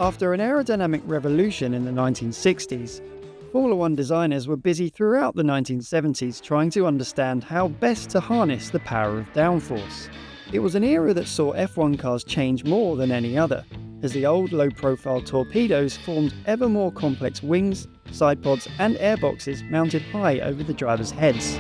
After an aerodynamic revolution in the 1960s, Formula One designers were busy throughout the 1970s trying to understand how best to harness the power of downforce. It was an era that saw F1 cars change more than any other, as the old low-profile torpedoes formed ever more complex wings, side pods and airboxes mounted high over the drivers' heads.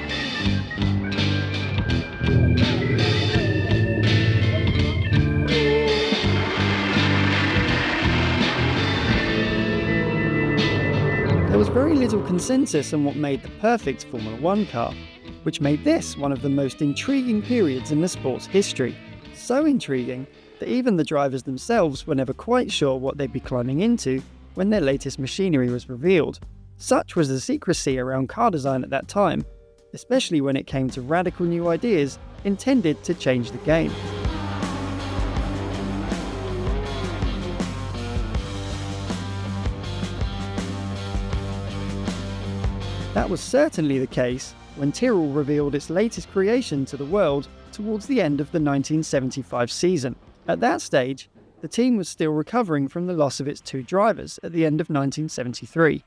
There was very little consensus on what made the perfect Formula One car, which made this one of the most intriguing periods in the sport's history. So intriguing that even the drivers themselves were never quite sure what they'd be climbing into when their latest machinery was revealed. Such was the secrecy around car design at that time, especially when it came to radical new ideas intended to change the game. That was certainly the case when Tyrrell revealed its latest creation to the world towards the end of the 1975 season. At that stage, the team was still recovering from the loss of its two drivers at the end of 1973.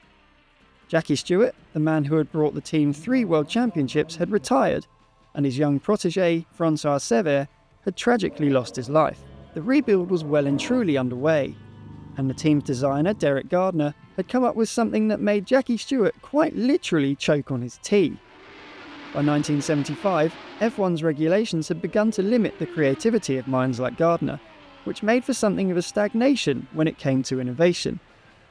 Jackie Stewart, the man who had brought the team 3 world championships, had retired, and his young protégé, Francois Sever, had tragically lost his life. The rebuild was well and truly underway, and the team's designer, Derek Gardner, had come up with something that made Jackie Stewart quite literally choke on his tea. By 1975, F1's regulations had begun to limit the creativity of minds like Gardner, which made for something of a stagnation when it came to innovation,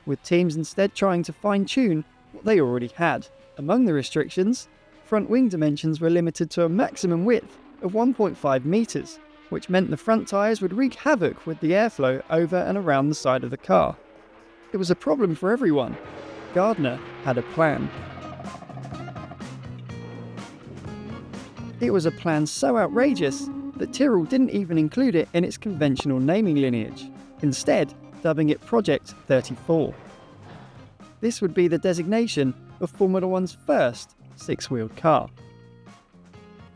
with teams instead trying to fine-tune what they already had. Among the restrictions, front wing dimensions were limited to a maximum width of 1.5 metres, which meant the front tyres would wreak havoc with the airflow over and around the side of the car. It was a problem for everyone. Gardner had a plan. It was a plan so outrageous that Tyrrell didn't even include it in its conventional naming lineage, instead dubbing it Project 34. This would be the designation of Formula One's first six-wheeled car.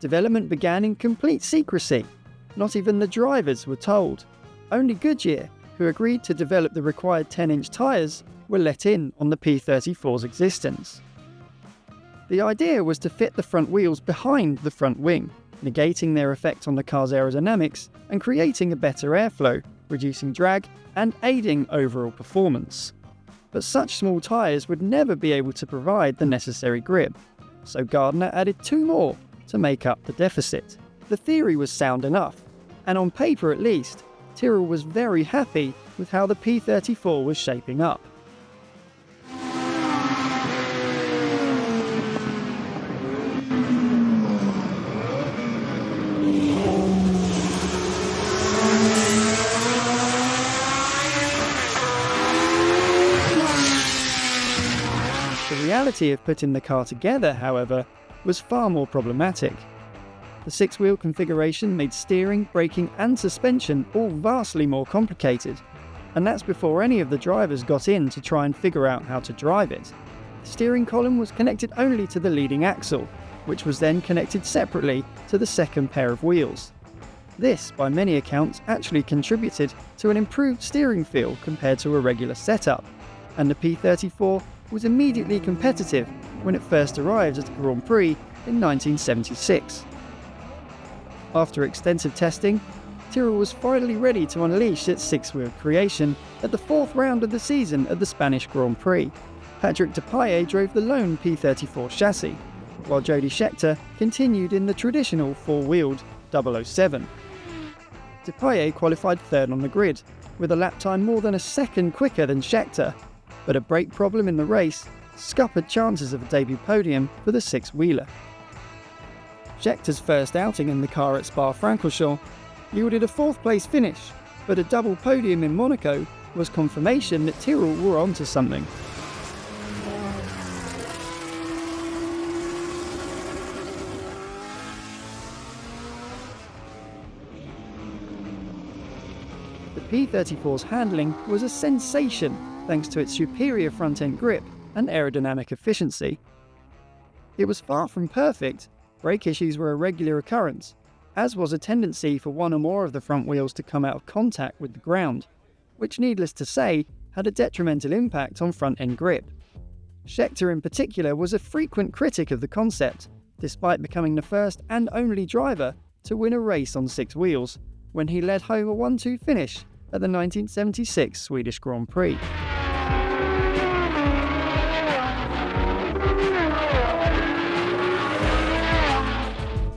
Development began in complete secrecy. Not even the drivers were told. Only Goodyear, who agreed to develop the required 10-inch tyres, were let in on the P34's existence. The idea was to fit the front wheels behind the front wing, negating their effect on the car's aerodynamics and creating a better airflow, reducing drag and aiding overall performance. But such small tyres would never be able to provide the necessary grip, so Gardner added 2 more to make up the deficit. The theory was sound enough, and on paper at least, Tyrrell was very happy with how the P34 was shaping up. The reality of putting the car together, however, was far more problematic. The 6-wheel configuration made steering, braking and suspension all vastly more complicated, and that's before any of the drivers got in to try and figure out how to drive it. The steering column was connected only to the leading axle, which was then connected separately to the second pair of wheels. This, by many accounts, actually contributed to an improved steering feel compared to a regular setup, and the P34 was immediately competitive when it first arrived at the Grand Prix in 1976. After extensive testing, Tyrrell was finally ready to unleash its 6-wheeled creation at the 4th round of the season at the Spanish Grand Prix. Patrick Depailler drove the lone P34 chassis, while Jody Scheckter continued in the traditional 4-wheeled 007. Depailler qualified 3rd on the grid, with a lap time more than a second quicker than Scheckter, but a brake problem in the race scuppered chances of a debut podium for the 6-wheeler. Scheckter's first outing in the car at Spa-Francorchamps yielded a 4th place finish, but a double podium in Monaco was confirmation that Tyrrell were onto something. The P34's handling was a sensation thanks to its superior front-end grip and aerodynamic efficiency. It was far from perfect. Brake issues were a regular occurrence, as was a tendency for one or more of the front wheels to come out of contact with the ground, which needless to say had a detrimental impact on front-end grip. Scheckter in particular was a frequent critic of the concept, despite becoming the first and only driver to win a race on 6 wheels, when he led home a 1-2 finish at the 1976 Swedish Grand Prix.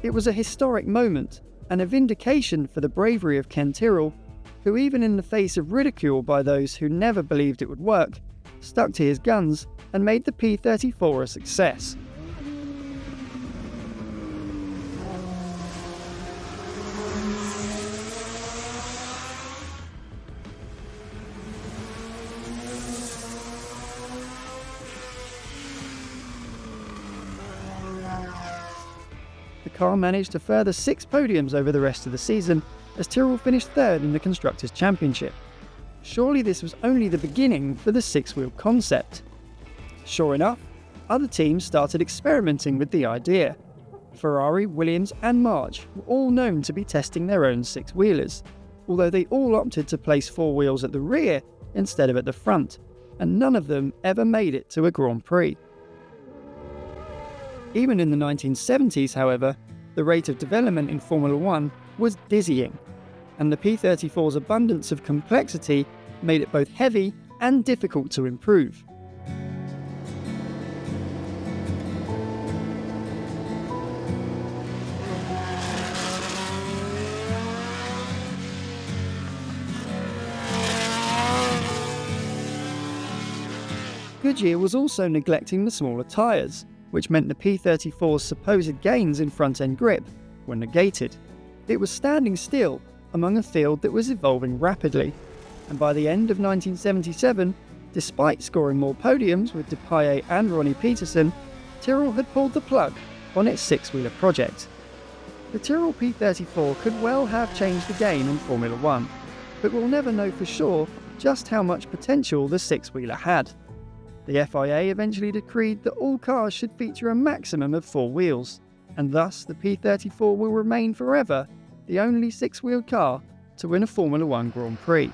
It was a historic moment and a vindication for the bravery of Ken Tyrrell, who, even in the face of ridicule by those who never believed it would work, stuck to his guns and made the P34 a success. The car managed a further 6 podiums over the rest of the season, as Tyrrell finished 3rd in the Constructors' Championship. Surely this was only the beginning for the 6-wheel concept. Sure enough, other teams started experimenting with the idea. Ferrari, Williams and March were all known to be testing their own 6-wheelers, although they all opted to place 4 wheels at the rear instead of at the front, and none of them ever made it to a Grand Prix. Even in the 1970s, however, the rate of development in Formula One was dizzying, and the P34's abundance of complexity made it both heavy and difficult to improve. Goodyear was also neglecting the smaller tyres, which meant the P34's supposed gains in front-end grip were negated. It was standing still among a field that was evolving rapidly, and by the end of 1977, despite scoring more podiums with Depailler and Ronnie Peterson, Tyrrell had pulled the plug on its 6-wheeler project. The Tyrrell P34 could well have changed the game in Formula One, but we'll never know for sure just how much potential the 6-wheeler had. The FIA eventually decreed that all cars should feature a maximum of 4 wheels, and thus the P34 will remain forever the only 6-wheeled car to win a Formula One Grand Prix.